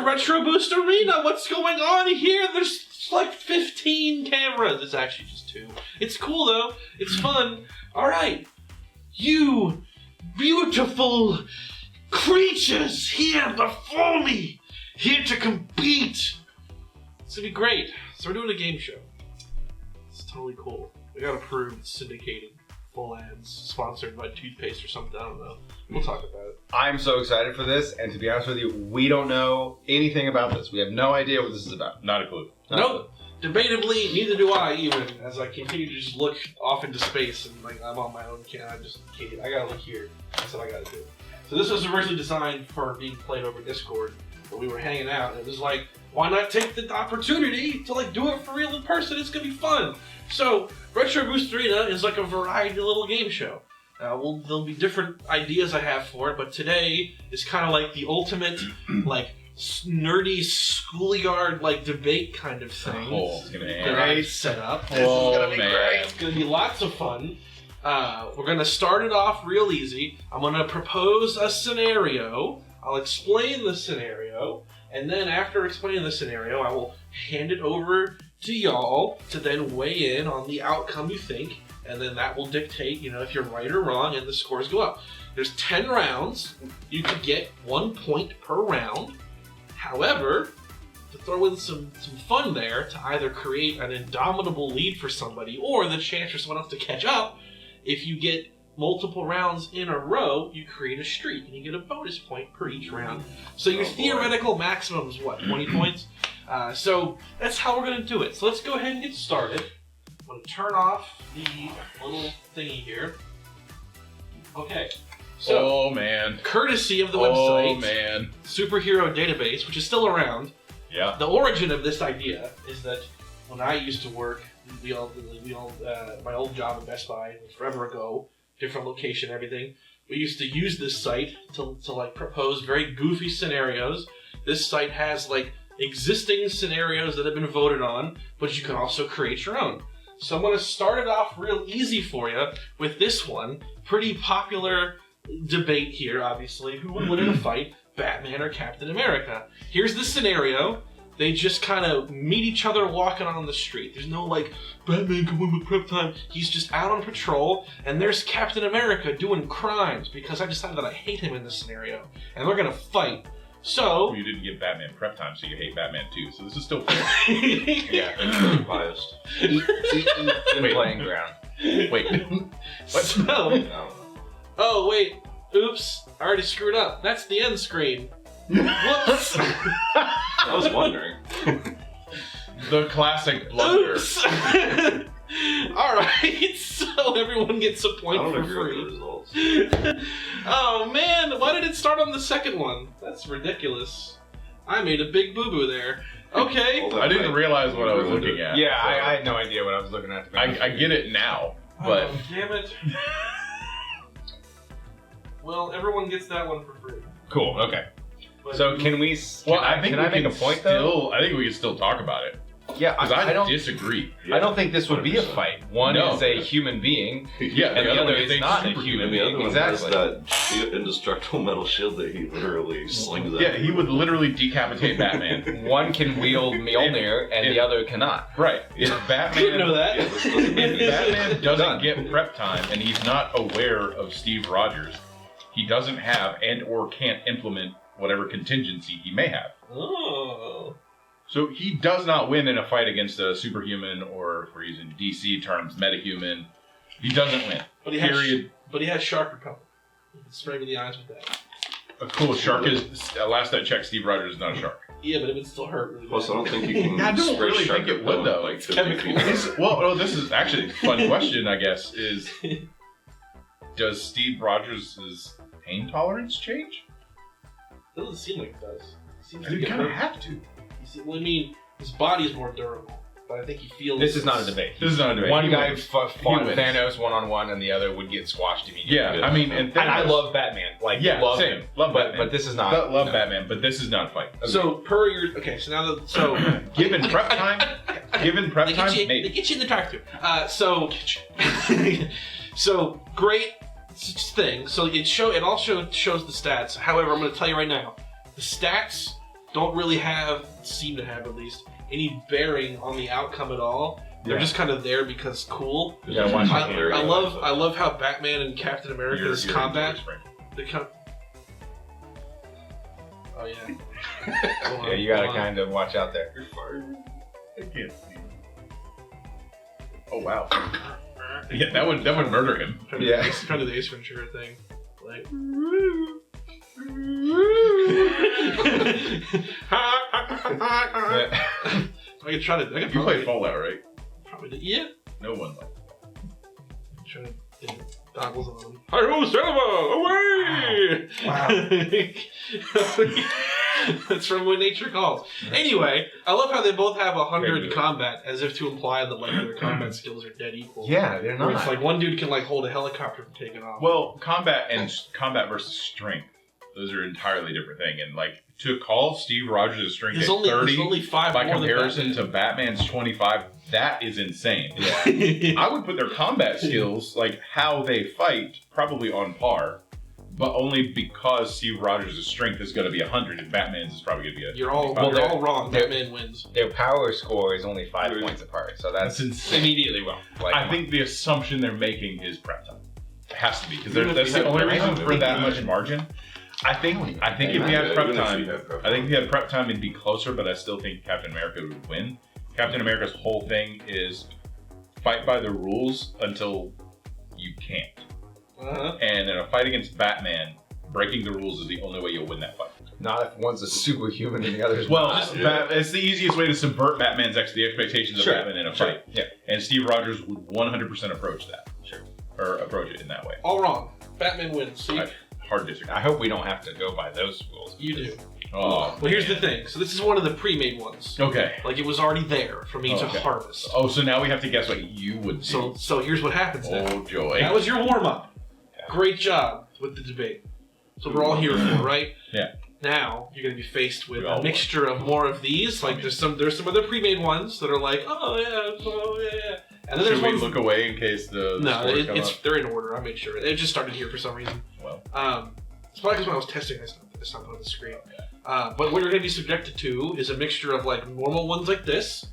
Retro Boost Arena. What's going on here? There's like 15 cameras. It's actually just 2. It's cool though. It's fun. All right, you beautiful creatures here before me, here to compete. It's gonna be great. So we're doing a game show. It's totally cool. We got approved, syndicated, full ads, sponsored by toothpaste or something. I don't know. We'll talk about it. I'm so excited for this, and to be honest with you, we don't know anything about this. We have no idea what this is about. Not a clue. Nope. Debatably, neither do I even, as I continue to just look off into space and like I'm on my own I just can't. I gotta look here. That's what I gotta do. So this was originally designed for being played over Discord, but we were hanging out and it was like, why not take the opportunity to like do it for real in person? It's gonna be fun. So Retro Boost Arena is like a variety little game show. There'll be different ideas I have for it, but today is kind of like the ultimate, like nerdy schoolyard like debate kind of thing that I've set up. This is gonna be great. It's gonna be lots of fun. We're gonna start it off real easy. I'm gonna propose a scenario. I'll explain the scenario, and then after explaining the scenario, I will hand it over to y'all to then weigh in on the outcome you think. And then that will dictate, if you're right or wrong, and the scores go up. There's 10 rounds. You could get 1 point per round. However, to throw in some fun there, to either create an indomitable lead for somebody or the chance for someone else to catch up, if you get multiple rounds in a row, you create a streak, and you get a bonus point per each round. So your theoretical maximum is what, 20 points? So that's how we're going to do it. So let's go ahead and get started. I'm going to turn off the little thingy here. Okay. So, courtesy of the website, Superhero Database, which is still around. Yeah. The origin of this idea is that when I used to work, my old job at Best Buy, forever ago, different location, everything. We used to use this site to like propose very goofy scenarios. This site has like existing scenarios that have been voted on, but you can also create your own. So I'm going to start it off real easy for you with this one. Pretty popular debate here, obviously. Who would win in a fight, Batman or Captain America? Here's the scenario. They just kind of meet each other walking on the street. There's no like, Batman can win with prep time. He's just out on patrol, and there's Captain America doing crimes because I decided that I hate him in this scenario. And they're going to fight. So... Well, you didn't give Batman prep time, so you hate Batman too. So this is still fair. Yeah, that's really biased. Wait, playing ground. Wait. What? So, oh, wait. Oops. I already screwed up. That's the end screen. Whoops. I was wondering. The classic blunder. Oops. Alright, so everyone gets a point for free. Oh man, why did it start on the second one? That's ridiculous. I made a big boo-boo there. Okay. I didn't realize what I was looking at. Yeah, so I had no idea what I was looking at. I get it now, but... Oh, damn it. Well, everyone gets that one for free. Cool, okay. But so can we... I make a point though? I think we can still talk about it. Yeah, I don't disagree. I don't think this would be a fight. One is a human being, yeah, and the other is not a human being. Exactly. That indestructible metal shield that he literally slings at. Yeah, he would literally decapitate Batman. One can wield Mjolnir, and the other cannot. Right. If Batman, I didn't know that. If Batman doesn't get prep time, and he's not aware of Steve Rogers, he doesn't have and or can't implement whatever contingency he may have. Oh. So he does not win in a fight against a superhuman, or if we're using DC terms, metahuman. He doesn't win. But he has shark repellent. You can spray me in the eyes with that. A cool shark is. Last I checked, Steve Rogers is not a shark. Yeah, but it would still hurt. Really Plus, I don't think you can. I don't spray really shark think it would though. like 50 feet. Well, this is actually a fun question. I guess is does Steve Rogers' pain tolerance change? It doesn't seem like it does. You kind of have to. Well, I mean, his body is more durable, but I think he feels... This is not a debate. This is not a debate. One guy fought Thanos one-on-one, and the other would get squashed immediately. Yeah, I mean... And I love Batman. Like, love same. him. Love Batman. But this is not... Love Batman, but this is not a fight. Okay. So, per your... Okay, so now that... So... Given prep time, maybe. They get you in the tractor. So, great thing. So, it also shows the stats. However, I'm going to tell you right now, the stats don't really seem to have at least, any bearing on the outcome at all. They're just kind of there because cool. Yeah, watch I love how Batman and Captain America's combat. Oh yeah. Yeah, you gotta kind of watch out there. You're fired. I can't see. Oh wow. Yeah, that would murder him. Yeah. Kind of the Ace Ventura thing. Like. I could try to. I could You play Fallout, right? Probably did. Yeah. No one. Trying to get goggles on them. Hi-ho, Cinema! Away! Wow. That's from When Nature Calls. Anyway, I love how they both have 100 combat, as if to imply that like their combat skills are dead equal. Yeah, they're Where not. it's like one dude can like hold a helicopter from taking off. Well, combat versus strength, those are an entirely different thing. And like to call Steve Rogers' strength There's at only 30 5 by more than comparison Batman. to Batman's 25, that is insane. Yeah. I would put their combat skills, like how they fight, probably on par. But only because Steve Rogers' strength is going to be 100 and Batman's is probably going to be a... You're all wrong. Batman wins. Their power score is only 5 points apart, so that's insane. immediately wrong. Like, I think the assumption they're making is prep time. It has to be, because Even if that's they the have only prep reason time, for that much margin. I think if you had prep time, I think if you had prep time, it'd be closer, but I still think Captain America would win. Captain America's whole thing is fight by the rules until you can't. Uh-huh. And in a fight against Batman, breaking the rules is the only way you'll win that fight. not if one's a superhuman and the other's Well, not. it's the easiest way to subvert Batman's the expectations of Batman in a fight. Yeah. And Steve Rogers would 100% approach that. Sure. Or approach it in that way. All wrong. Batman wins. See? Hard disagree. I hope we don't have to go by those rules. You do. Oh, Well, here's the thing. So this is one of the pre-made ones. Okay. Like it was already there for me to Okay. harvest. Oh, so now we have to guess what you would do. So here's what happens now. Oh, joy. That was your warm-up. Great job with the debate. So we're all here for, right? Yeah. Now you're going to be faced with We all a mixture of more of these. Like there's some other pre-made ones that are like, oh yeah. And then Should there's we ones. look away in case the No, scores come up? they're in order. I made sure. It just started here for some reason. Well. It's probably because when I was testing, I stopped on the screen. But what you're going to be subjected to is a mixture of like normal ones like this,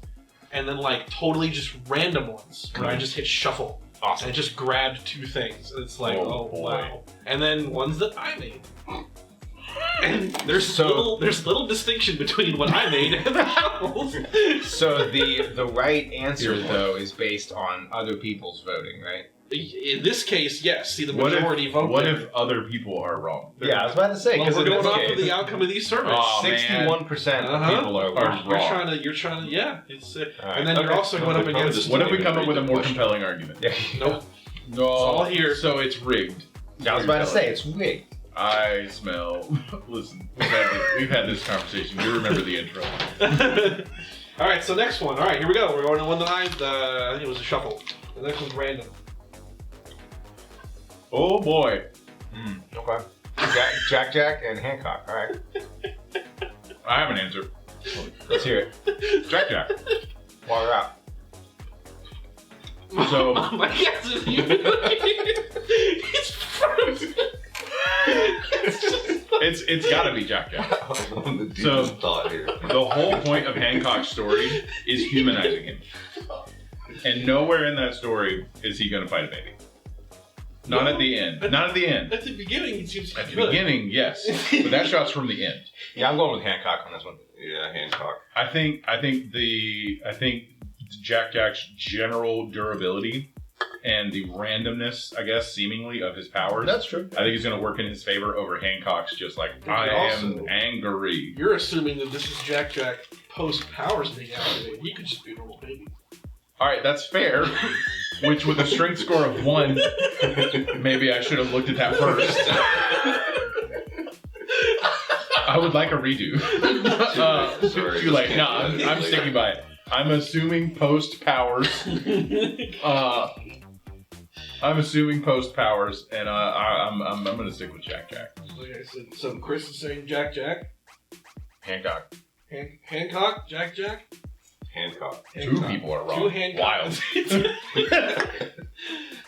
and then like totally just random ones where I just hit shuffle. Awesome. And I just grabbed two things. And it's like, Oh, oh boy. wow. And then ones that I made. And there's So- little distinction between what I made and the shuffles. So the right answer though is based on other people's voting, right? In this case, yes. See, the What majority vote. What there. if other people are wrong? Yeah, I was about to say Well, because we're in going this off of case, the outcome of these surveys. Oh, man. 61% of Uh-huh. people are Are wrong. wrong. You're trying to, yeah. It's, All right. and then you're Okay. also going up Probably against. just- What if we Even come up read with a the more question. compelling argument? Yeah. Nope. No. all here. So it's rigged. I was about to say it's rigged. I smell. Listen, we've had this conversation. You remember the intro. All right, so next one. All right, here we go. We're going to one that I think it was a shuffle. The next one's random. Oh boy. Okay. Jack and Hancock. All right. I have an answer. Let's hear it. Jack. While we're out. So My guess is you. It's frozen. it's got to be Jack. The deepest So- thought here. The whole point of Hancock's story is humanizing him, and nowhere in that story is he going to fight a baby. Not at the end. Not at the end. At the beginning, it seems At the good. beginning, yes, but that shot's from the end. Yeah, I'm going with Hancock on this one. Yeah, Hancock. I think Jack's general durability and the randomness, I guess, seemingly of his powers. That's true. I think he's going to work in his favor over Hancock's. Just like But I also- am angry. You're assuming that this is Jack post powers being activated. He could just be a normal baby. All right, that's fair. Which, with a strength score of 1, maybe I should have looked at that first. I would like a redo. Sorry, Too late. just No, can't do that I'm later. sticking by it. I'm assuming post powers. I'm assuming post powers, and I'm gonna stick with Jack. Like I said, so Chris is saying Jack. Hancock. Hancock? Jack? Hancock. Two people are wrong. Two Hancocks. Wild.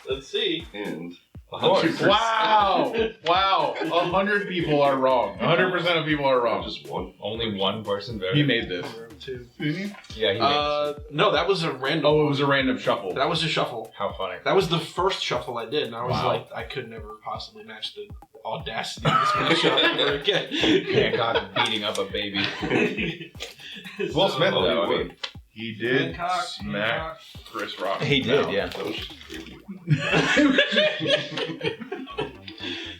Let's see. And 100%. Wow! 100 people are wrong. 100% of people are wrong. Just one. Only one person voted. He made this. Two. Didn't he? Yeah, he made this. No, that was a random. Oh, it was a random shuffle. That was a shuffle. How funny. That was the first shuffle I did, and I was Wow. like, I could never possibly match the audacity of this matchup ever again. Hancock beating up a baby. Will Smith, Oh, though, I he mean. He did Hancock, smack Chris Rock. He did, yeah. That was just crazy.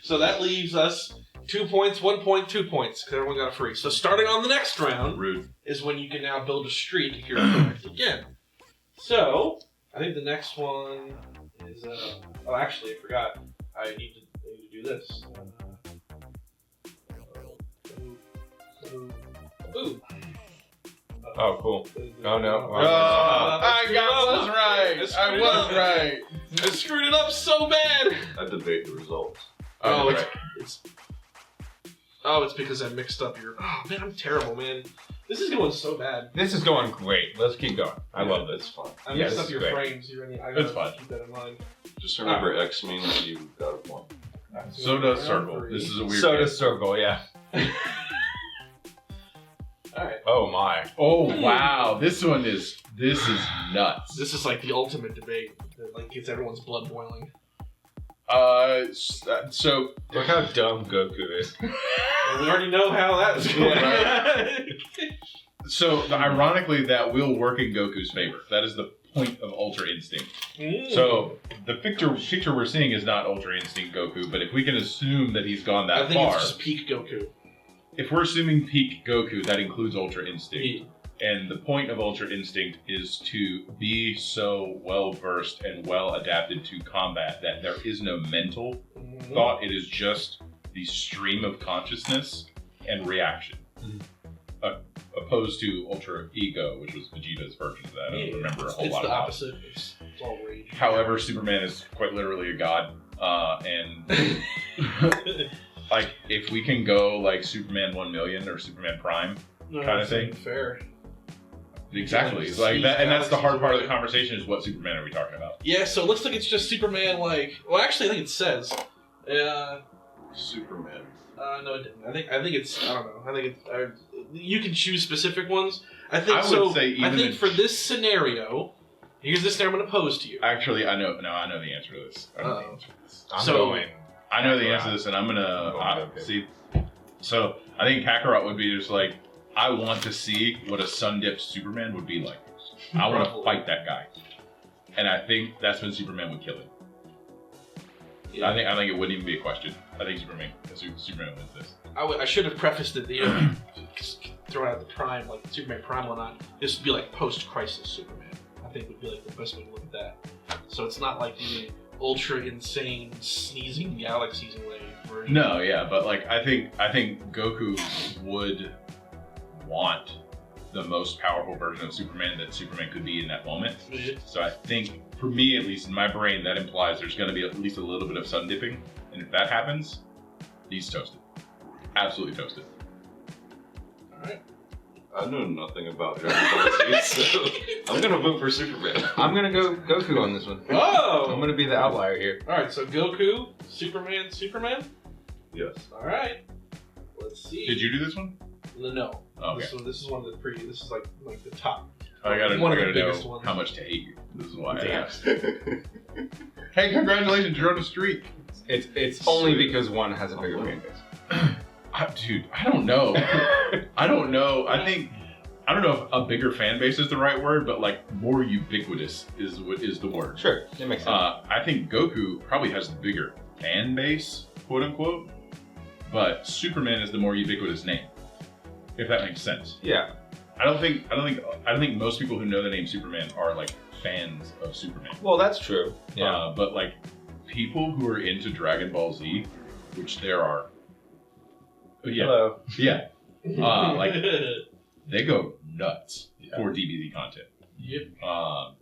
So that leaves us 2 points, 1 point, 2 points, because everyone got a free. So starting on the next round Rude. is when you can now build a streak if you're correct again. So I think the next one is. Oh, actually, I forgot. I need to do this. Ooh. Oh, cool. Oh, no. I was right. I was right. I screwed it up so bad. I debate the results. Oh, right. it's because I mixed up your. Oh man, I'm terrible, man. This is going so bad. This is going great. Let's keep going. I love It's this. fun. I Yeah, mixed this up is your great. frames. I It's gotta fine. keep that in mind. Just remember, X means you got a point. So does circle. This is a weird So game. does circle, yeah. All right. Oh, my. Oh wow, this is nuts. This is like the ultimate debate that like gets everyone's blood boiling. So Look how dumb Goku is. And we already know how that is going. ironically, that will work in Goku's favor. That is the point of Ultra Instinct. Mm. So the picture we're seeing is not Ultra Instinct Goku, but if we can assume that he's gone I that think far, it's just peak Goku. if we're assuming peak Goku, that includes Ultra Instinct. Yeah. And the point of Ultra Instinct is to be so well versed and well adapted to combat that there is no mental Mhm. thought. It is just the stream of consciousness and reaction. Opposed to Ultra Ego, which was Vegeta's version of that. I don't Yeah, remember a whole it's lot the about it. opposite. It's all rage. However, Superman is quite literally a god. And like, if we can go like Superman 1 million or Superman Prime, kind of thing. Fair. exactly. Like, Like that, and that's the hard galaxies part of the away. conversation is what Superman are we talking about? Yeah, so it looks like it's just Superman, like... Well, actually, I think it says... Superman. No, it didn't. I think it's... I don't know. I think it's... you can choose specific ones. I think I would so. say even I think in- for this scenario... Here's the scenario I'm going to pose to you. Actually, I know. No, I know the answer to this. I know the Uh-oh. answer to this. I'm So- going. I know the answer to this, and I'm gonna Okay. see. So I think Kakarot would be just like, I want to see what a sun-dipped Superman would be like. I want to Probably. fight that guy, and I think that's when Superman would kill him. Yeah. I think it wouldn't even be a question. I think Superman wins this. I should have prefaced it, you know, throwing out the Prime, like Superman Prime or not. This would be like post-crisis Superman. I think would be like the best way to look at that. So it's not like the ultra insane sneezing galaxies away version. No, yeah, but like I think Goku would want the most powerful version of Superman that Superman could be in that moment. Yeah. So I think, for me at least, in my brain, that implies there's going to be at least a little bit of sun dipping, and if that happens, he's toasted. Absolutely toasted. Alright. I know nothing about Dragon Ball Z, so I'm gonna vote for Superman. I'm gonna go Goku on this one. Oh! I'm gonna be the outlier here. Alright, so Goku, Superman. Yes. Alright. Let's see. Did you do this one? No. Okay. This is one of the this is like the top. I gotta One of the know biggest ones. how much to hate you. This is why I Damn. asked. Hey, congratulations, you're on a streak. It's only because one has a bigger fan base. Dude, I don't know. I don't know. I don't know if a bigger fan base is the right word, but like more ubiquitous is the word. Sure, that makes sense. I think Goku probably has the bigger fan base, quote unquote, but Superman is the more ubiquitous name, if that makes sense. Yeah. I don't think most people who know the name Superman are like fans of Superman. Well, that's true. Yeah. But like people who are into Dragon Ball Z, which there are. Yeah. Hello. Yeah. Like they go nuts for DBZ content. Yep. Also,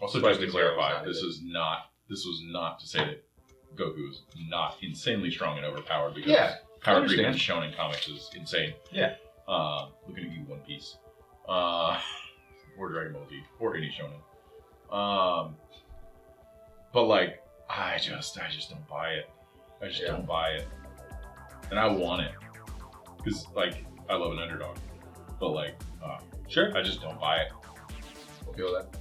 just to Especially clarify, Zero's this was not to say that Goku is not insanely strong and overpowered, because Yeah, power I creep in understand. Shonen comics is insane. Yeah. Looking at you, One Piece, or Dragon Ball Z, or any shonen. But like, I just don't buy it. I just don't buy it. And I want it. Because, like, I love an underdog. But, like, Sure. I just don't buy it. We'll feel that.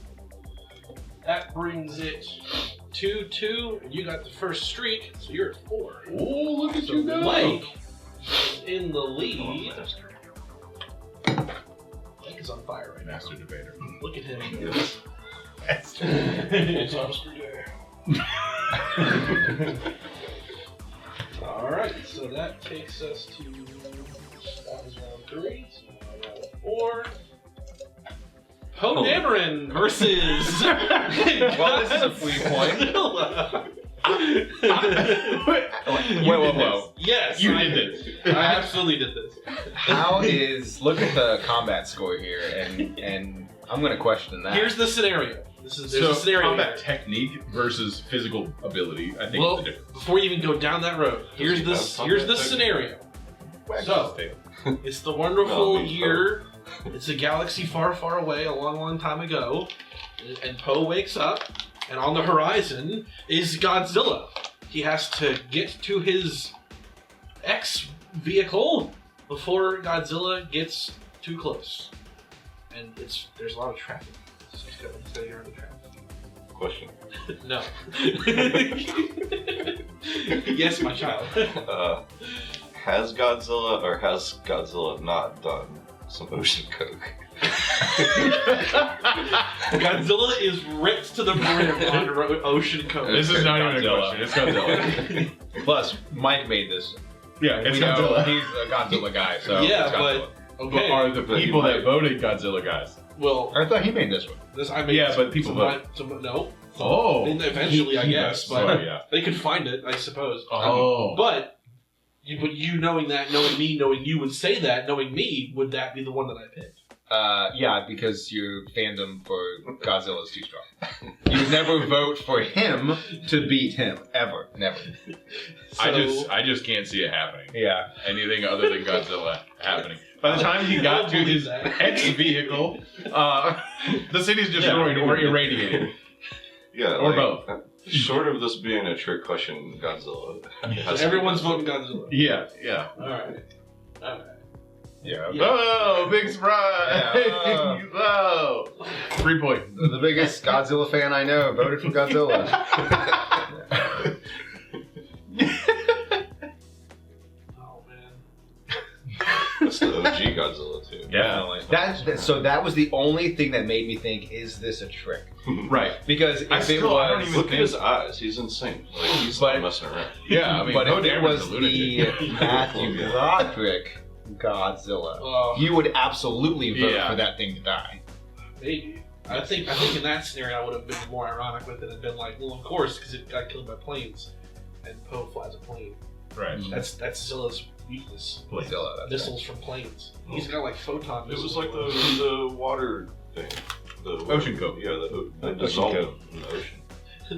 That brings it 2-2, and you got the first streak, so you're at 4. Oh, look at So you go. Mike is in the lead. Mike is on fire right now. Master debater. Look at him. Master. It's Oscar Day. Alright, so that takes us to that was round 3, so now round 4. Poe Dameron versus Well, this is a free point. Whoa. Yes, You I did this. I absolutely did this. How is look at the combat score here, and I'm gonna question that. Here's the scenario. There's So a scenario combat here. technique versus physical ability, I think Well, is the difference. before you even go down that road, here's he the have combat scenario. Wag So, his tail. it's the wonderful No, I mean year. It's a galaxy far, far away, a long, long time ago. And Poe wakes up, and on the horizon is Godzilla. He has to get to his X vehicle before Godzilla gets too close. And there's a lot of traffic. So he's got to get around the traffic. Question. No. Yes, my child. Has Godzilla not done some ocean coke? Godzilla is ripped to the brim on ocean coke. This is not even a Godzilla. question. It's Godzilla. Plus, Mike made this. Yeah, it's We know Godzilla. he's a Godzilla guy, so Yeah, it's Godzilla. But Okay. are the But he people that might- voted Godzilla guys? Well, I thought he made this one. this I made. Yeah, but people vote. No. Oh. And eventually, I guess, but Sorry, yeah. they could find it, I suppose. Oh. But you knowing that, knowing me, knowing you would say that, knowing me, would that be the one that I picked? Yeah, because your fandom for Godzilla is too strong. You would never vote for him to beat him, ever, never. I just can't see it happening. Yeah. Anything other than Godzilla happening. By the time he got to his X vehicle, the city's destroyed or irradiated. Yeah, Or like, both. Short of this being a trick question, Godzilla. So everyone's voting Godzilla. Yeah. All right. Yeah. Yeah. Oh, big surprise! Yeah. Whoa! 3 point. The biggest Godzilla fan I know voted for Godzilla. Oh man. That's the OG Godzilla too. Yeah. So that was the only thing that made me think, is this a trick? Right. Because if I it don't was, even Look at think- his eyes. He's insane. Like he's But- not messing around. Yeah, I mean, but Poe if it Dameron's was a lunatic. the Matthew Broderick Godzilla, you would absolutely vote Yeah. for that thing to die. Maybe. I think in that scenario I would have been more ironic with it and been like, well, of course, because it got killed by planes, and Poe flies a plane. Right. That's Zilla's weakness. Godzilla, that's Missiles from planes. He's got like photon It missiles. was like the water thing. The Ocean coke. Yeah, the Ocean dissolvent coke. in the ocean. the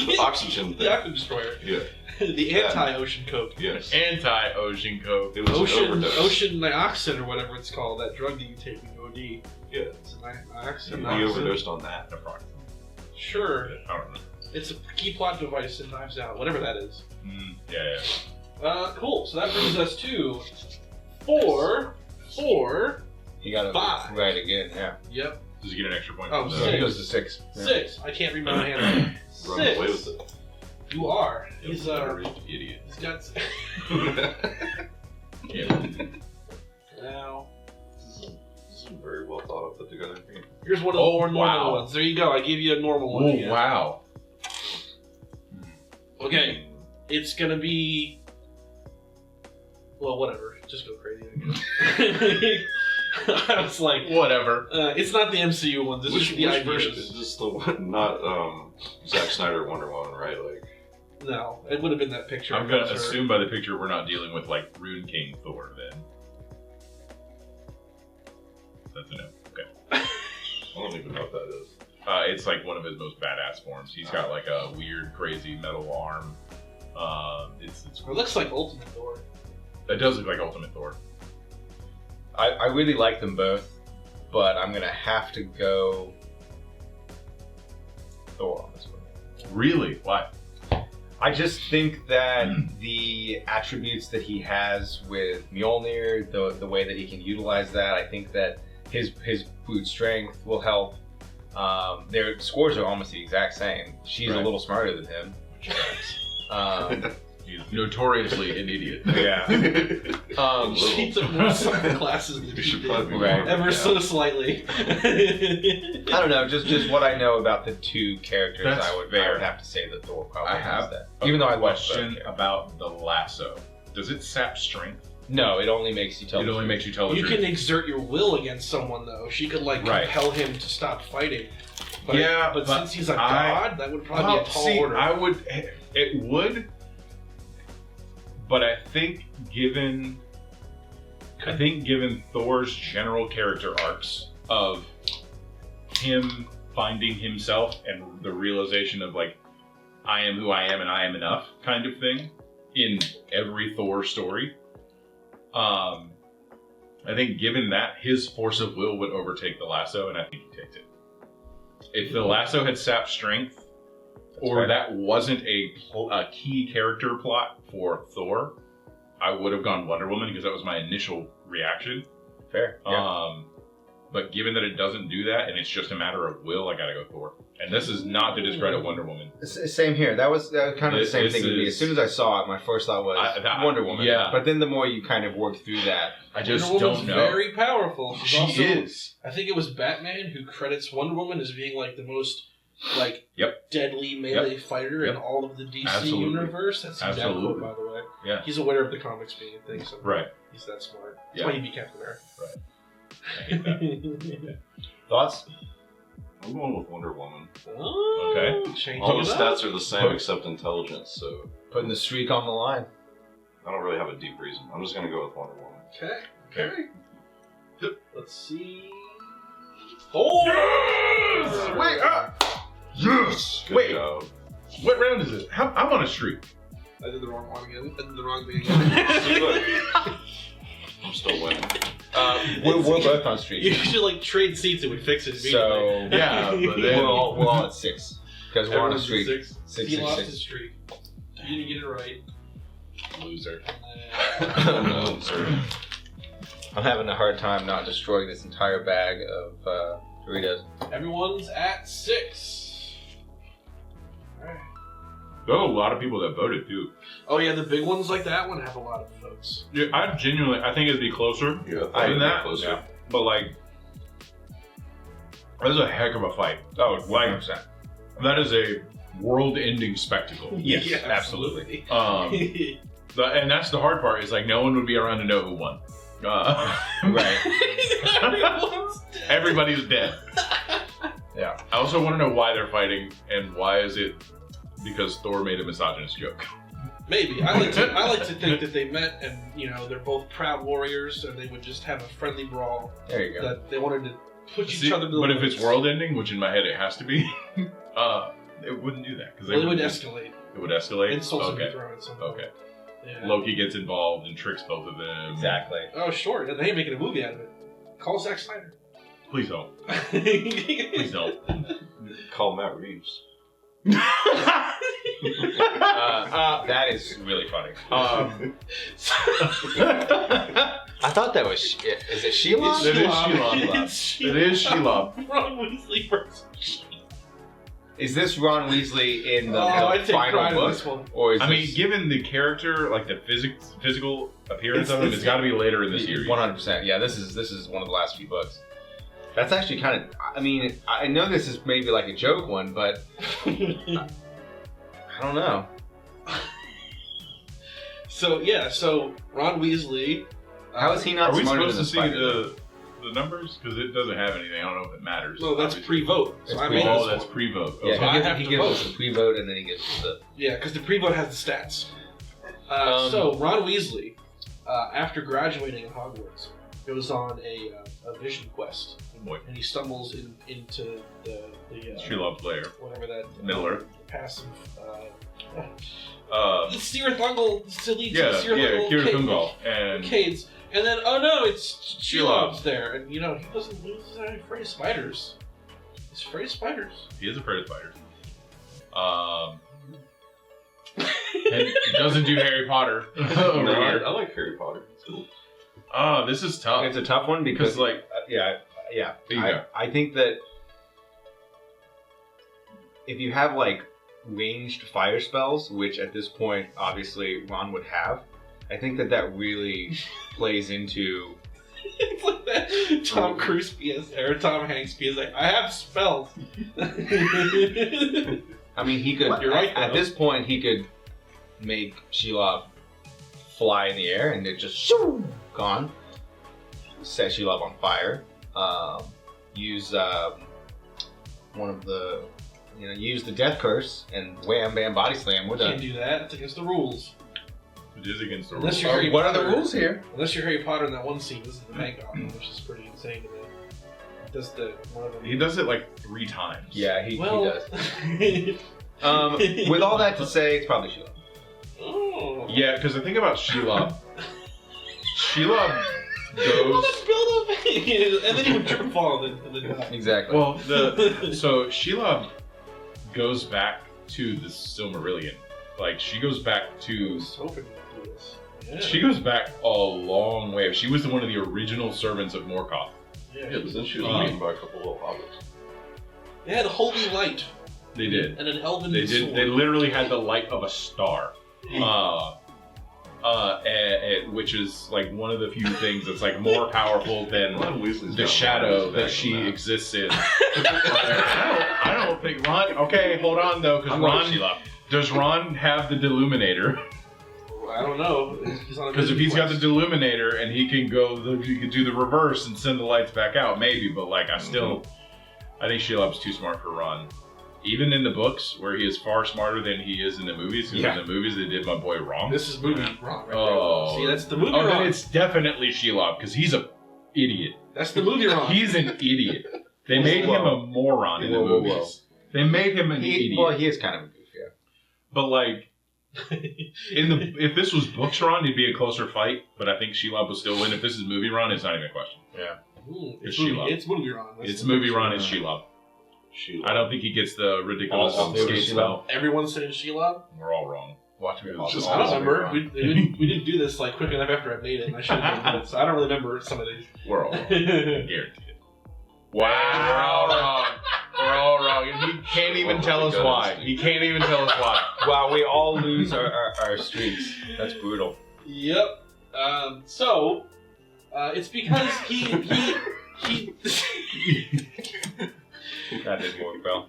The oxygen the thing. Oxygen Destroyer. Yeah. The anti-ocean coke. Yes. Anti-ocean coke. It was an overdose. Ocean dioxin or whatever it's called, that drug that you take when you OD. Yeah. It's dioxin. He overdosed on that. Sure. I don't know. It's a key plot device in Knives Out, whatever that is. Yeah. Cool. So that brings us to 4. You got it 5. right again, yeah. Yep. Does he get an extra point? Oh, for So that? he goes to 6. Yeah. 6. I can't read my hand. Run 6. away with it. You are. He's Idiot. he's got. Yeah. Now, This is very well thought of, put together. here's one of the Oh, more normal wow. ones. There you go. I gave you a normal one. Oh, again. wow. Okay. It's gonna be. Well, whatever. Just go crazy. I guess. I was like, Whatever. it's not the MCU one. This Which is the version ideas. is this? The one, not Zack Snyder Wonder Woman, right? Like, No, it would have been that picture. I'm going of to her. assume by the picture we're not dealing with, like, Rune King Thor, then. That's a no. Okay. I don't even know what that is. It's like one of his most badass forms. He's got, like, a weird, crazy metal arm. It's It looks like Ultimate Thor. It does look like Ultimate Thor. I really like them both, but I'm going to have to go Thor on this one. Really? Why? I just think that the attributes that he has with Mjolnir, the way that he can utilize that, I think that his brute strength will help. Their scores are almost the exact same. She's a little smarter than him. He's notoriously an idiot. Yeah. She took more summer classes than she did, ever so slightly. I don't know, just what I know about the two characters, That's I would have to say that Thor probably I has have that. Even though I question about the lasso. Does it sap strength? No, it only makes you tell. It only makes you tell the You truth. can exert your will against someone, though. She could compel him to stop fighting. But, but since he's a god, that would probably be a tall order. It would. But I think given Thor's general character arcs of him finding himself and the realization of like, I am who I am and I am enough kind of thing in every Thor story, I think given that, his force of will would overtake the lasso, and I think he takes it. If the lasso had sapped strength, that wasn't a key character plot for Thor, I would have gone Wonder Woman because that was my initial reaction. Fair. Yeah. But given that it doesn't do that and it's just a matter of will, I gotta go Thor. And this is not to discredit Wonder Woman. Same here. That was kind of the same thing with me. As soon as I saw it, my first thought was Wonder Woman. Yeah. But then the more you kind of work through that, I just Wonder don't Woman's know. very powerful. She is. I think it was Batman who credits Wonder Woman as being like the most deadly melee fighter in all of the DC universe. That's his quote, by the way. Yeah. He's aware of the comics being a thing, so he's that smart. That's why he beat Captain America. Right. I hate that. Thoughts? I'm going with Wonder Woman. Oh, okay. All the stats are the same except intelligence, so putting the streak on the line. I don't really have a deep reason. I'm just gonna go with Wonder Woman. Okay. Let's see. Oh! Yes! Wait! Yes! Good job. What round is it? I'm on a streak. I did the wrong one again. I did the wrong thing again. I'm still winning. We're both on streak. You should trade seats and we fix it immediately. So yeah, but then we're all at 6 because we're on a streak. He lost his streak. You didn't get it right. Loser. Loser. I'm having a hard time not destroying this entire bag of Doritos. Everyone's at 6. Alright. There are a lot of people that voted too. Oh yeah, the big ones like that one have a lot of votes. Yeah, I think it'd be closer. Yeah, than that. Closer. Yeah. But that is a heck of a fight. Oh, 100%. That is a world-ending spectacle. Yes, Yeah, absolutely. And that's the hard part. Is no one would be around to know who won. Right. Everybody's dead. Yeah. I also want to know why they're fighting and why is it because Thor made a misogynist joke. Maybe. I like to think that they met and they're both proud warriors and they would just have a friendly brawl. There you go. That they wanted to push each other to the But if limits. it's world ending, which in my head it has to be, it wouldn't do that because it would escalate. It would escalate. Insults would be thrown at someone. Okay. Yeah. Loki gets involved and tricks both of them. Exactly. Oh, sure. They ain't making a movie out of it. Call Zack Snyder. Please don't. Please don't. Call Matt Reeves. That is really funny. I thought that was. Is it Shelob? It is Shelob. It is Shelob. Ron Weasley versus Shelob. Is this Ron Weasley in the I'd take pride final in book? this one. Or is I mean, given the character, the physical appearance of him, it's got to be later in the series. 100%. Yeah, this is one of the last few books. That's actually kind of. I mean, I know this is maybe a joke one, but I don't know. So Ron Weasley. How is he not Are we smarter supposed to than see Spider-Man? the numbers? Because it doesn't have anything. I don't know if it matters. No, that's pre-vote. So I made Oh, this that's one. pre-vote. Yeah, Okay. I have he to gives vote. us the pre-vote and then he gives the. Yeah, because the pre-vote has the stats. So Ron Weasley, after graduating at Hogwarts, goes on a vision quest. Oh boy. And he stumbles into the Shelob Blair. whatever that Middle Earth. passive. Uh, Steer Thungle to lead to yeah, Steer Kira Thungal. And Cades. And then, oh no, it's Shelob. Shelob's there. And he doesn't lose any afraid of spiders. He's afraid of spiders. he is afraid of spiders. And doesn't do Harry Potter. Over No, here. I like Harry Potter. It's cool. Oh, this is tough. It's a tough one because, like, yeah. There you go. I think that if you have like ranged fire spells, which at this point obviously Ron would have, I think that really plays into. It's like that Tom Cruise PS or Tom Hanks PS. Like, I have spells. I mean, he could. You're right, At though. this point, he could make Shelob fly in the air and it just shoo, gone. Set Shelob on fire. Use one of the, use the death curse and wham bam body slam. We're Can't done. do that. It's against the rules. It is against the Unless rules. you're Harry What are the Potter. rules here? Unless you're Harry Potter in that one scene, this is the bank robbery, which is pretty insane to me. Does the one of them? He does it like 3 times. Yeah, he Well, does. With all that to say, it's probably Shelob. Oh. Yeah, because the thing about Shelob, Shelob All goes. that build up, and then he would trip and fall and then die. Exactly. Well, so Shelob goes back to the Silmarillion. Like, she goes back I to. was hoping to do this. Yeah. She goes back a long way. She was one of the original servants of Morgoth. Yeah. Yeah, but then she was beaten by a couple little hobbits. They had a holy light They did. and an elven They did. sword. They literally had the light of a star. Which is like one of the few things that's like more powerful than Ron Weasley's the got shadow Ron's that back she on that. exists in. I don't think Ron. Okay, hold on though, because I'm going Ron Shelob. does Ron have the Deluminator? I don't know. He's on a Because if mission he's got the quest. Deluminator and he can he can do the reverse and send the lights back out, maybe. But like, I think Shelob's too smart for Ron. Even in the books, where he is far smarter than he is in the movies, because in the movies they did my boy wrong. This is movie wrong. Right Oh. there. See, that's the movie Oh, wrong. then it's definitely Shelob, because he's a idiot. That's the movie wrong. He's an idiot. They made him a moron in the Whoa, whoa, movies. whoa. They made him an idiot. Well, he is kind of a goof, yeah. But like, if this was books Ron, it'd be a closer fight. But I think Shelob will still win. If this is movie Ron, it's not even a question. It's It's movie. Shelob. It's movie wrong. That's It's the movie first Ron one. is Shelob. Shelob. I don't think he gets the ridiculous All skate favors spell. Everyone's saying Shelob. We're all wrong. Watch me. It's just I don't all remember. movie We didn't do this like quick enough after I made it. And I should have done it, so I don't really remember some of these. We're all wrong. Guaranteed it. Wow. We're all wrong. We're all wrong. And he can't even tell us why. He can't even tell us why. Wow, we all lose our streaks. That's brutal. Yep. So it's because he That didn't work well.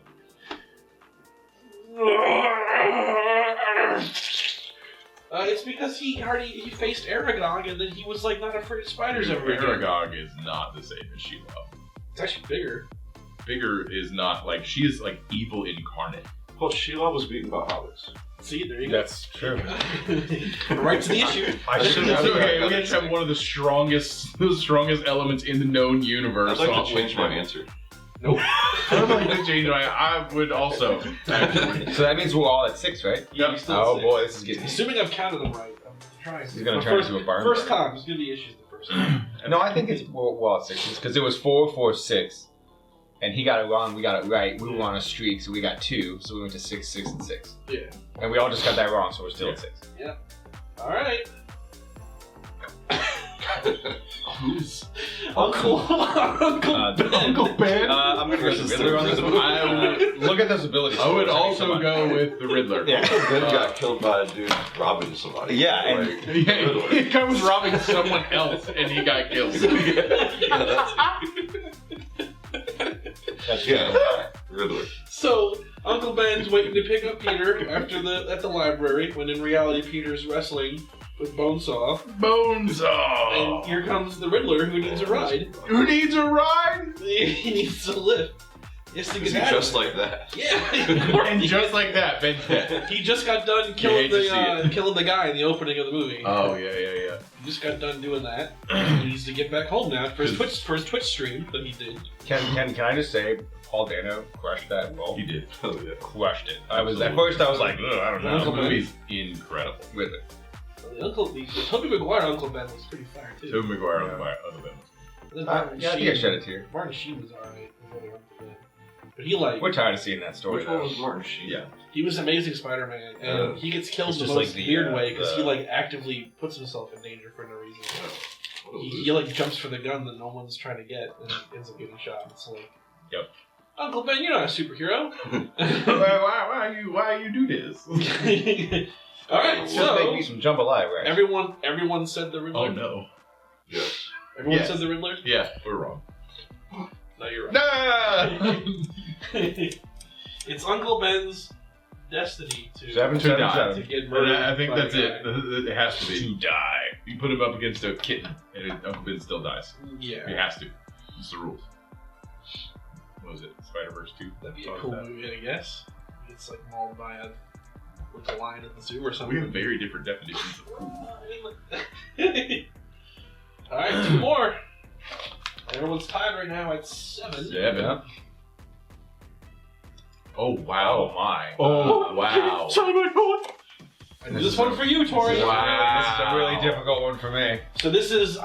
it's because he faced Aragog and then he was like not afraid of spiders ever again. Aragog is not the same as Shelob. It's actually bigger. Bigger is not like she is like evil incarnate. Well, Shelob was beaten by hobbits. See, there you go. That's true. Right to the issue. I should It's have okay. We just have one of the strongest elements in the known universe. I'd like on to change my which- answer. Nope. I would like to change my. I would also actually. So that means we're all at 6, right? Yeah, he's still Oh at boy, six. this is getting. Assuming I've counted them right, I'm trying. He's gonna My turn first, into a barn First burner. time, there's gonna be issues the first time. No, I think it's well at 6 because it was 4, 4, 6, and he got it wrong. We got it right. We were on a streak, so we got 2. So we went to 6, 6, and 6. Yeah. And we all just got that wrong, so we're still at 6. All right. Who's Uncle Ben. Uncle Ben? I'm gonna go with the Riddler on this one. Look at those abilities. I would scores. I mean, also come on. go with the Riddler. Yeah. Ben got killed by a dude robbing somebody. Yeah, and- Like, Yeah, Riddler. he was robbing someone else and he got killed. Yeah, Riddler. So Uncle Ben's waiting to pick up Peter at the library when in reality Peter's wrestling with Bonesaw, Bonesaw. and here comes the Riddler who needs a ride. Who needs a ride? He needs a lift. He has to Is get he out. just like that? Yeah. And just like that, Ben's dead. He just got done killing hate to see it. killing the guy in the opening of the movie. Oh yeah. He just got done doing that. He needs to get back home now for his Twitch stream that he did. Can I just say, Paul Dano crushed that role. He did. Oh yeah. Crushed it. I was at first I was like, ugh, I don't know. Uncle The movie's incredible. With it. The Tobey Maguire Uncle Ben was pretty fire too. Tobey Maguire, Yeah. other Ben. Then Yeah, I think I shed a tear. Martin Sheen was alright. But he like We're tired of seeing that story. Which one though. was Martin Sheen? Yeah. he was Amazing Spider-Man, and he gets killed it's the just most like the, weird way because he the- like actively puts himself in danger for no reason. What a He like jumps for the gun that no one's trying to get and ends up getting shot. It's like, Yep. Uncle Ben, you're not a superhero. why you do this? All right, Just so make me some jambalaya rice. everyone said the Riddler. Oh no. Yes. Everyone Yes. said the Riddler. Yeah, we're wrong. No, you're right. No. It's Uncle Ben's destiny to Seven, To seven, die. seven. to get And murdered. I think by that's a it. guy. It has to be. To die. You put him up against a kitten, and Uncle Ben still dies. He Yeah, has to. It's the rules. What was it? Spider-Verse 2? that'd be a Something cool like that. movie, I guess. It's like mauled by a lion at the zoo or something. We have very different definitions of cool. All right, two more. Everyone's tied right now at 7. 7. Yeah. Oh wow. Oh my. Oh wow. I did this one for you, Tori. This is Wow. a really difficult one for me. So this is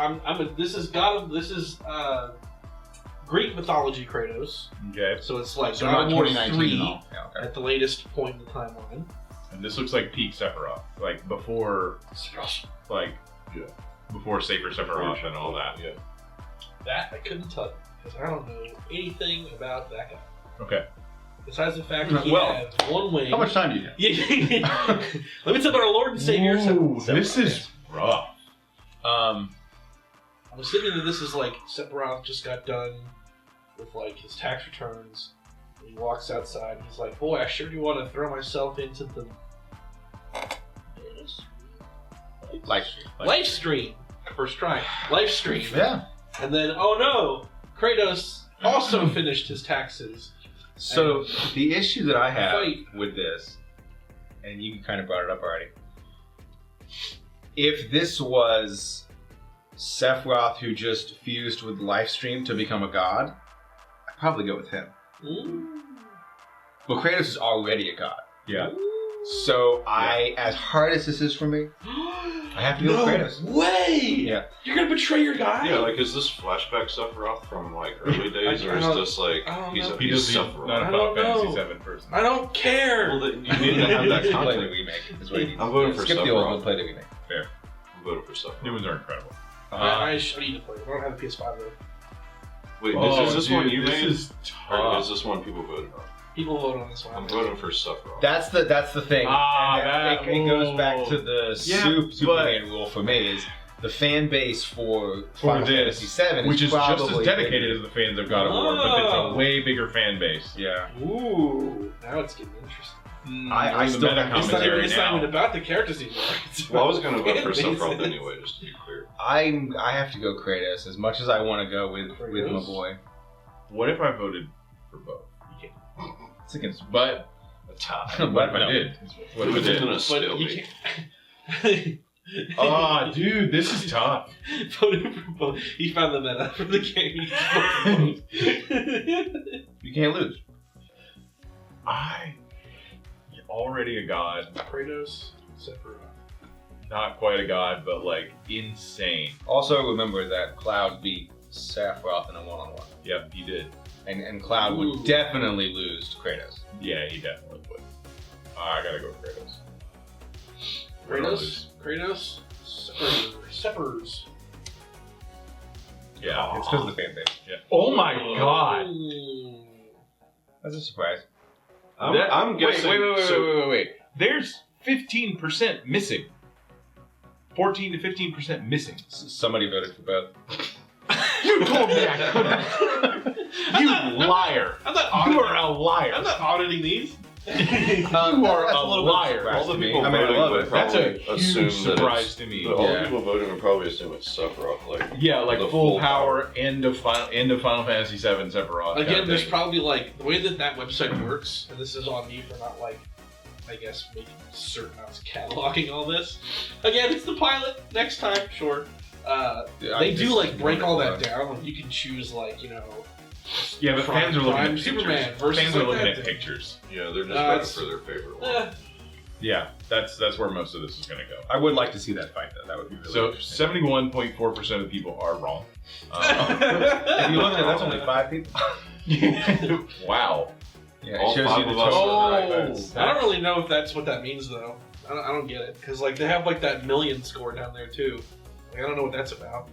Greek mythology Kratos. Okay. So it's like So God not of War 2019 3 at all. Yeah, okay. at the latest point in the timeline. And this looks like peak Sephiroth, like before, like Yeah. before Safer Sephiroth and all that. Yeah. That I couldn't tell you because I don't know anything about that guy. Okay. Besides the fact that he Well, has one wing. How much time do you have? Yeah. Let me tell about our Lord and Savior. Ooh, this is rough. I'm assuming that this is like Sephiroth just got done with like his tax returns. And he walks outside and he's like, "Boy, I sure do want to throw myself into the Like, live stream." First try, live stream. yeah. And then, oh no, Kratos also finished his taxes. So the issue that I have Fight. with this, and you kind of brought it up already, if this was Sephiroth who just fused with Lifestream to become a god, I'd probably go with him. Mm. But Kratos is already a god. Yeah. So as hard as this is for me, I have to go with Kratos. Way! Yeah. You're gonna betray your guy? Yeah, like, is this flashback Sephiroth from, like, early days, or is this, like, he's know. He he's doesn't. Sephiroth? Not I a don't Final Fantasy know. 7 person. I don't care. Well, then you need to have that Play the content. remake. Is what you need. I'm voting for Skip the old one, Sephiroth. play the remake. I'm voting for Sephiroth. New ones are incredible. I need to play it. I don't have a PS5 though. Wait, Oh, is this dude, one you this made? is Or tough. is this one people voted on? People vote on this one. I'm voting for Sephiroth. That's the thing. Ah, And it goes back to the Yeah, Superman rule for me is the fan base for Final this, Fantasy VII which is just as probably dedicated as the fans of God of War, but it's Oh. a way bigger fan base. Yeah. Ooh, now it's getting interesting. I The still meta think It's not, commentary it's not now. even about the characters anymore. It's Well, I was about going to vote for fan Sephiroth bases. anyway, just to be clear. I have to go Kratos as much as I want to go with my Kratos? boy. What if I voted for both? You It's against But A tie. what if I No. did? What if I It's did? gonna But still you be. can't. Ah, dude, this is tough. Voted for both. He found the meta for the game. You can't lose. I already a god, Kratos, Sephiroth. not quite a god, but like insane. Also remember that Cloud beat Sephiroth in a one-on-one. Yep, he did. And Cloud Ooh. would definitely lose to Kratos. Yeah, he definitely would. I gotta go with Kratos. Kratos, Seppers. Yeah. It's because of the fan base. Yeah. Oh my god. Ooh. That's a surprise. I'm guessing. Wait. There's 15% missing. 14 to 15% missing. Somebody voted for both. You told me I couldn't. You liar. I'm not You auditing. are a liar. I'm not auditing these. You are That's a little bit of a liar. surprise All the to me. people I mean, I voting love would it. That's a probably assume huge that surprise it's, to me. All the Yeah. people voting would probably assume it's Sephiroth. Like, Yeah, like the full full power, end of Final Fantasy VII Sephiroth. kind Again, of there's thing. probably like the way that website works, and this is on me for not like, I guess, making certain I was cataloging all this. Again, it's the pilot. Next time, sure. They do like break all that down. Like you can choose like Yeah, but fans are looking Prime at pictures. Superman versus Fans are like looking that at thing. pictures. yeah, they're just it's- voting for their favorite one. Eh, Yeah, that's where most of this is going to go. I would like to see that fight though. That would be really So interesting. 71.4% of people are wrong. If you look at it, that's only 5 people. Wow. Yeah, All it shows five you the of us total. are Oh, right. I don't really know if that's what that means though. I don't get it because like they have like that million score down there too. Like, I don't know what that's about.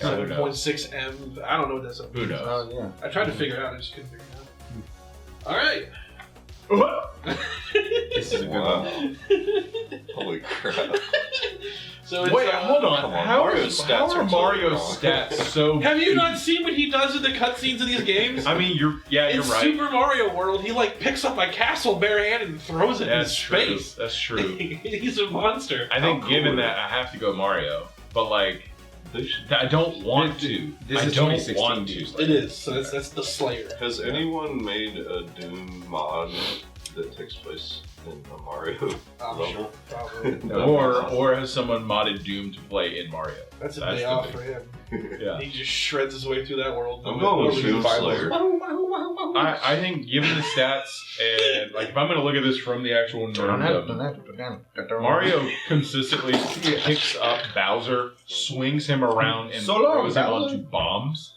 Yeah, who knows? 7.6 M. I don't know what that's about. Who knows? Oh yeah. I tried to figure it out. I just couldn't figure it out. All right. This is a good Wow. one. Holy crap. So it's, Wait, hold on. Come on, How Mario's are stats are Mario's totally stats so? Have you not seen what he does in the cutscenes of these games? I mean, you're in right. Super Mario World, he like picks up a castle barehanded and throws it That's in true. space. That's true. He's a monster. I think How given cool. that, I have to go Mario. But like, They should- I don't want to. This I is don't 2016 want Doom to. Slayer. It is. So that's the Slayer. Has anyone made a Doom mod that takes place in a Mario I'm level? sure, probably. Or has someone modded Doom to play in Mario? That's a That's day the off thing. for him. Yeah. He just shreds his way through that world. I'm going with Doom Slayer. I think given the stats and like if I'm gonna look at this from the actual nerddom, Mario consistently picks up Bowser, swings him around, and So long, throws him Bowser. onto bombs.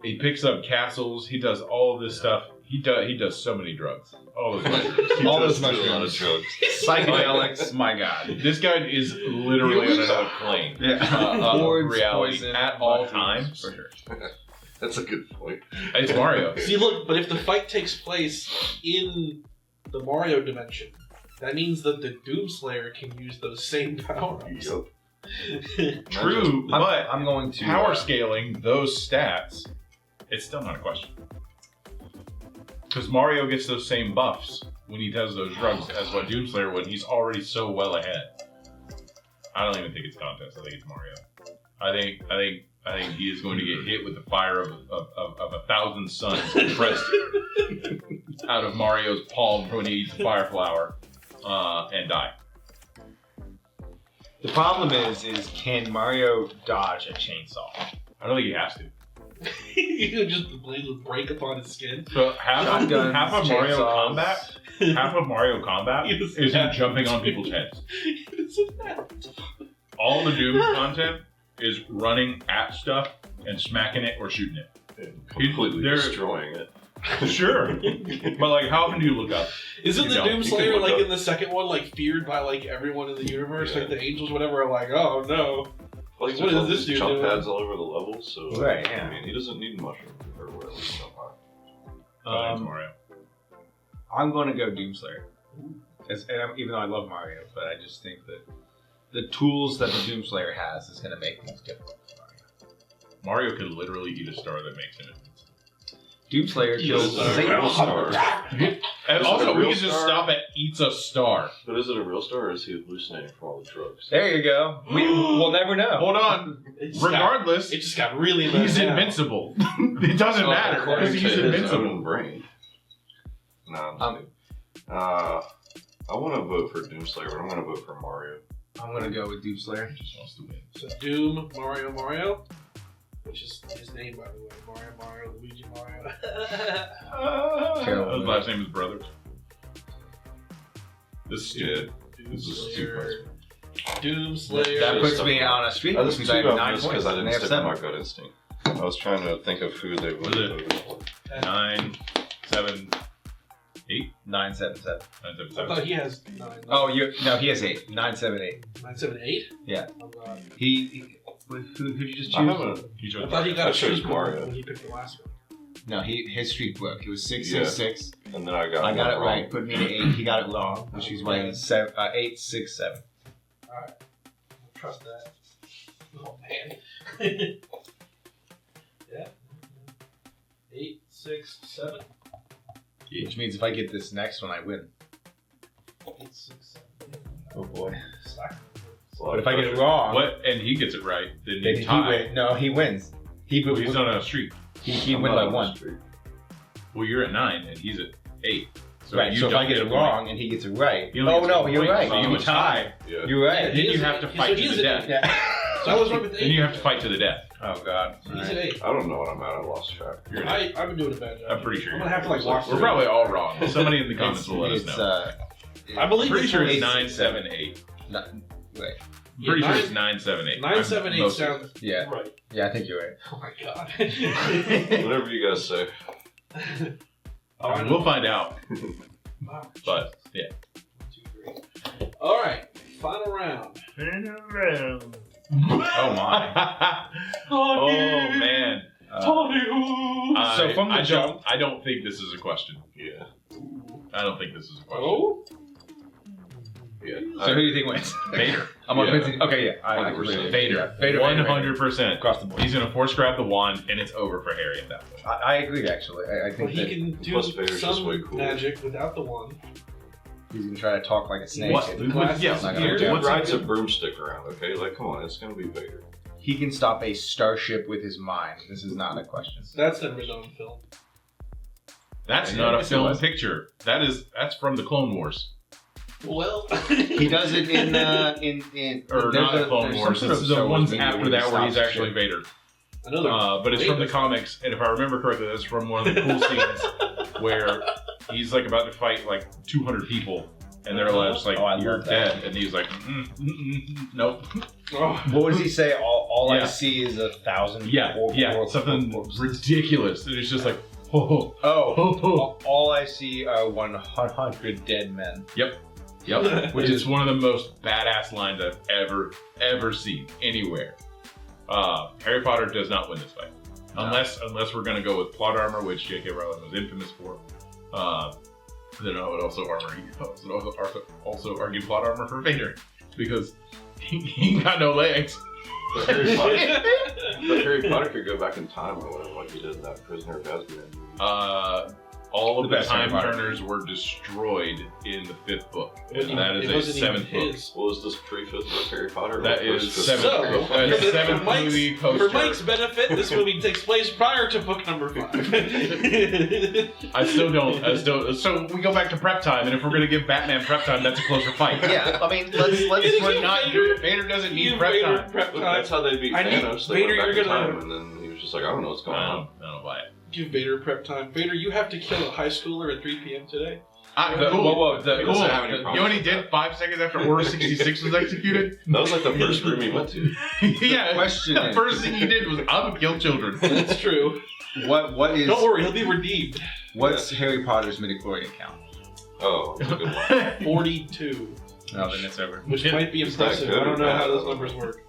He picks up castles. He does all of this stuff. He does so many drugs. All those mushrooms. He All does those do a lot of mushrooms. drugs. Psychedelics. My God, this guy is literally on another plane Yeah. of Boards, reality poison, at all mushrooms, times. For sure. That's a good point. It's Mario. See, look, but if the fight takes place in the Mario dimension, that means that the Doom Slayer can use those same power-ups. Yep. True, but I'm going to power scaling those stats, it's still not a question. Because Mario gets those same buffs when he does those drugs as what Doom Slayer would. He's already so well ahead. I don't even think it's contest. I think it's Mario. I think he is going to get hit with the fire of 1,000 suns pressed out of Mario's palm when he eats the fire flower and die. The problem is can Mario dodge a chainsaw? I don't think he has to. The blades would break upon his skin. So half of Mario chainsaws. combat, half of Mario combat Yes. is him jumping on people's heads. All the Doom content is running at stuff and smacking it or shooting it. And completely They're- destroying it. Sure, but like, how often do you look up? Isn't You the don't. Doom You Slayer can look like up. in the second one like feared by like everyone in the universe? Yeah. Like the angels, whatever, are like, oh no. Like, What there's is all this these dude jump doing? pads all over the level, so Right, yeah. I mean, he doesn't need mushrooms or whatever. So high. I think it's Mario. I'm going to go Doom Slayer. Even though I love Mario, but I just think that the tools that the Doom Slayer has is going to make things difficult for Mario. Mario could literally eat a star that makes him invincible. Doom Slayer kills Is it a real star? And Is it also, a we real can just star? stop at eats a star. But is it a real star or is he hallucinating from all the drugs? There you go. We'll never know. Hold on. It just got- Regardless, it just got really he's messed out. invincible. It doesn't So, matter according because he's to his invincible. own brain. No, I'm just kidding. I want to vote for Doom Slayer, but I'm going to vote for Mario. I'm going to go with Doom Slayer. He just wants to win. So Doom, Mario, which is his name by the way, Mario, Luigi Mario. Terrible His last name is Brothers. This is Yeah. stupid. This is stupid. Doom Slayer. That puts stuff me like on a streak I just because I have took 9 off points. because I and didn't they have stick with 7. my gut instinct. I was trying to think of who they would Was it? vote for. 9, 7, 8, 9, 7, 7. 9, 7, I 7. thought he has 9. Oh, no, he has 8. 9, 7, 8. 9, 7, 8? Yeah. Oh, God. Who'd you just I choose? haven't. He I chose thought he Mario. got I a chose streak Mario. when he picked the last one. No, his streak broke. It was 6, Yeah. 6, 6. And then I got I got it one right. wrong. Put me to 8. He got it wrong, which is why he's 8, 6, 7. Alright. Trust that. Oh, man. Yeah. 8, 6, 7. Which means if I get this next one, I win. 8, 6, 7. Oh boy. Slack. It's a lot But of if I get it pressure. wrong, What? And he gets it right. Then then you he tie. wins. No, he wins. He Well, he's on a streak. he I'm win not by on the 1. street. Well, you're at 9 and he's at 8. So Right. you So if don't I get it a wrong and he gets it right, You only oh get no, one you're point, right. so you You would tie. Yeah. You're right. Then you have to fight to the death. Yeah. So I was right with 8. Then you have to fight to the death. Oh god. He's at 8. I don't know what I'm at. I lost track. You're at I've been doing a bad job. I'm pretty sure I'm you're gonna have to like at watch. We're the- probably all wrong. Somebody in the comments will let us It's know. I believe I'm pretty sure it's eight, 9, six, 7, 8. Wait. I'm Yeah, pretty sure nine- it's 9, 7, 8. 9, 7, 8 sounds Yeah. right. Yeah, I think you're right. Oh my god. Whatever you guys say. We'll find out. Wow. But yeah. 1, 2, 3. All right, final round. Oh my. Oh man. So from the jump, I don't think this is a question. Yeah. I don't think this is a question. Oh. Yeah. so who do you think wins? Vader. I'm on Yeah. Okay, yeah. I 100%. Vader. Vader. 100%. Across the board. He's gonna force grab the wand, and it's over for Harry at that point. I agree, actually. I But think he that can do Plus Vader's just some way cooler. magic without the wand. he's going to try to talk like a snake. What? Glasses, Yeah, not gonna gear. do it. what's Rides he a do? broomstick around, okay? Like, come on, it's gonna be Vader. He can stop a starship with his mind. This is not a question. That's never been on film. That's Yeah, not a yes, it film was. picture. That's from the Clone Wars. Well, He does it in Or there's not the a- Clone there's Wars. some sort It's of the Star Wars ones movie after he that where he's stops actually shit. Vader. another. But it's from the Vader. comics, and if I remember correctly, that's from one of the cool scenes where he's like about to fight like 200 people, and they're just like, Oh, I "You're love that. dead," and he's like, "Nope." Oh. What does he say? All I Yeah. see is 1,000. Yeah, something corpses. ridiculous. And it's just like, oh, Oh, all I see are 100 dead men. Yep. Which is one of the most badass lines I've ever seen anywhere. Harry Potter does not win this fight. No. Unless we're gonna go with plot armor, which J.K. Rowling was infamous for. Then I would also argue plot armor for Vader because he got no legs. But Harry Potter could go back in time or whatever, like he did in that Prisoner of Azkaban. All of The the best time Harry Potter. turners were destroyed in the 5th book. It And that wasn't is a even 7th book. his. What was this pre-fifth book Harry Potter? That Or is post-fifth? 7th So, book. That is 7th movie poster. For Mike's benefit, this movie takes place prior to book number 5. I still don't. So we go back to prep time, and if we're gonna give Batman prep time, that's a closer fight. Yeah, I mean, let's We're not doing. Vader doesn't need Give prep Vader time. prep Look, time. that's how they beat I need- Thanos. They Vader, went back you're in gonna- time, and then he was just like, I don't know what's going on. I don't buy it. Give Vader prep time. Vader, you have to kill a high schooler at 3 p.m. today. Whoa, Cool. He doesn't have any You problems know what he with did that. 5 seconds after Order 66 was executed? That was like the first room he went to. Yeah. question The is- first thing he did was, I'm gonna kill children. That's true. what is Don't worry, he'll be redeemed. what's Harry Potter's midichlorian count? Oh, that's a good one. 42, No, then it's over. which might be Is that impressive. good I don't or know bad? how those numbers work.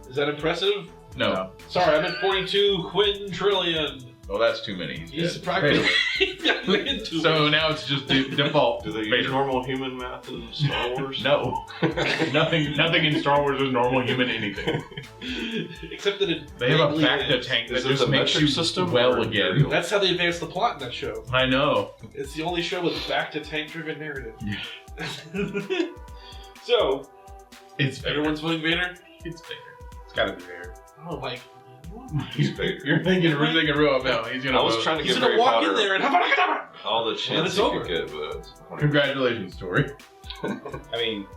Is that impressive? No. Sorry, I meant 42 quintillion. Well, that's too many. He's dead. practically So now it's just default. Do they use Vader. normal human math in Star Wars? No. Nothing in Star Wars is normal human anything. Except that it They have a vaguely Bacta is. tank that Is it just the makes metric you system well or again. imperial? That's how they advance the plot in that show. I know. It's the only show with back-to-tank-driven narrative. So, It's Vader. everyone's voting Vader? It's Vader. It's gotta be there. Oh, like... He's Vader. You're thinking real about. He's gonna. I was vote. trying to He's give gonna Harry walk Potter in there and have all the And chance it's he over. could get, but it's Congratulations, Tori. I mean,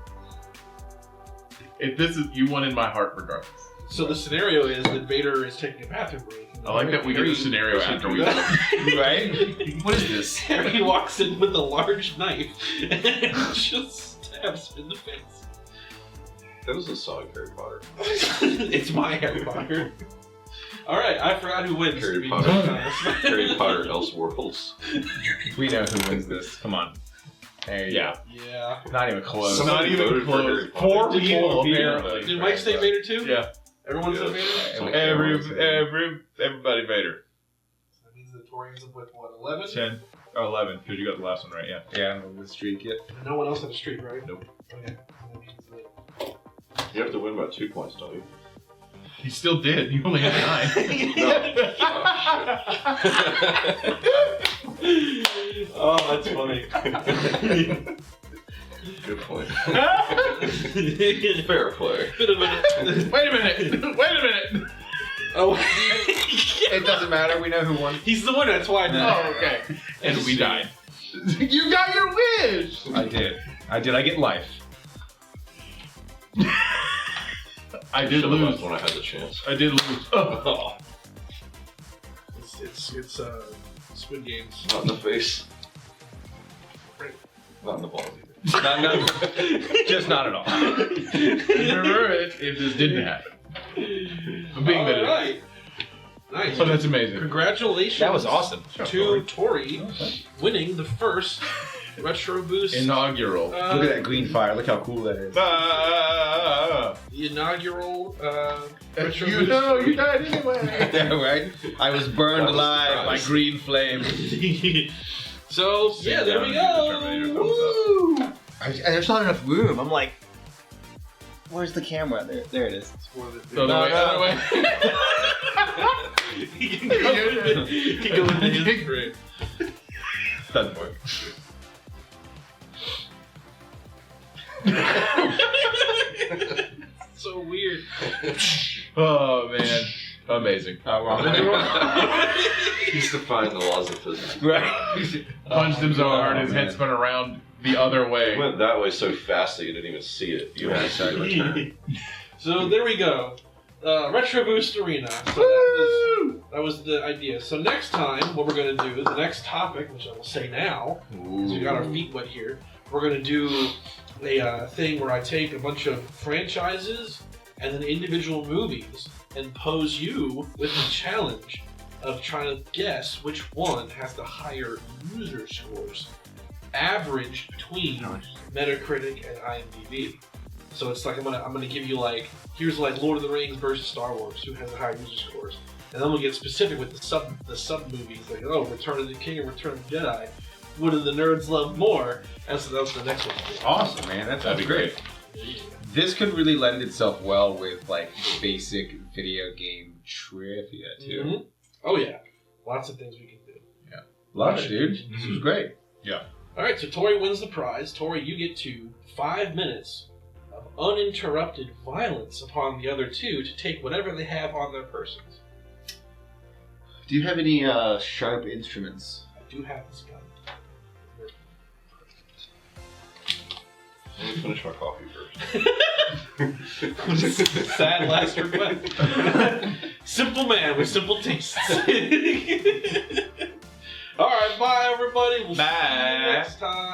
If this is you won in my heart, regardless. So the scenario is that Vader is taking a bathroom break. I like that we get the scenario after we vote. right? What is this? Harry walks in with a large knife and just stabs him in the face. that was a solid Harry Potter. It's my Harry Potter. Alright, I forgot who wins. to Harry be Potter. honest. Harry Potter Elseworlds. We know who wins this. Come on. There you Yeah. Yeah. go. Not even close. Not Somebody even voted for close. Harry Potter. 4 Did people people apparently. Did Mike say Vader too? Yeah. Everyone said Yeah. Vader? Everybody Vader. That means the Torians have with what, 11? 10 or 11 because you got the last one right. Yeah. Yeah, I don't know the streak yet. No one else had a streak, right? Nope. Okay. That means that... You have to win by 2 points, don't you? He still did. You only had 9. Oh, that's funny. Good point. Wait Fair play. a minute. Wait a minute. Oh, It doesn't matter. We know who won. he's the winner. That's why. Oh, okay. And we died. You got your wish. I did. I get life. I did Should've lose. left when I had the chance. I did lose. Oh. It's Squid Games. Not in the face. Not in the balls either. Not, just not at all. Remember if this didn't happen. I'm being better. All right. Nice. Oh, that's amazing. Congratulations. That was awesome. To Tori winning the first Retro Boost. Inaugural. Look at that green fire. Look how cool that is. The inaugural Retro You Boost. know, you died anyway. Yeah, right? I was burned alive by green flame. So, yeah, there we go. Woo! There's not enough room. I'm like, where's the camera? There it is. Other way. He can go into his frame. Doesn't work. So weird. Oh man, amazing. He's defying the laws of physics. Right. Punched him so hard, his head man. spun around the other It way. went that way so fast that you didn't even see it. You only see the return. So there we go. Retro Boost Arena. So that was the idea. So next time, what we're going to do, the next topic, which I will say now, because we got our feet wet here, we're going to do a thing where I take a bunch of franchises and then individual movies and pose you with the challenge of trying to guess which one has the higher user scores, averaged between Metacritic and IMDb. So it's like I'm gonna give you like, here's like Lord of the Rings versus Star Wars, who has the higher user scores, and then we'll get specific with the sub movies, like Return of the King and Return of the Jedi. What do the nerds love more? And so that's the next one. Awesome, man. That'd be great. This could really lend itself well with like basic video game trivia too. Mhm. Oh yeah, lots of things we can do. Lush, dude. This was great. All right, so Tori wins the prize. Tori, you get 5 minutes of uninterrupted violence upon the other two to take whatever they have on their persons. Do you have any sharp instruments? I do have this gun. Let me finish my coffee first. Sad last request. Simple man with simple tastes. All right, bye everybody. We'll see you Bye. next time.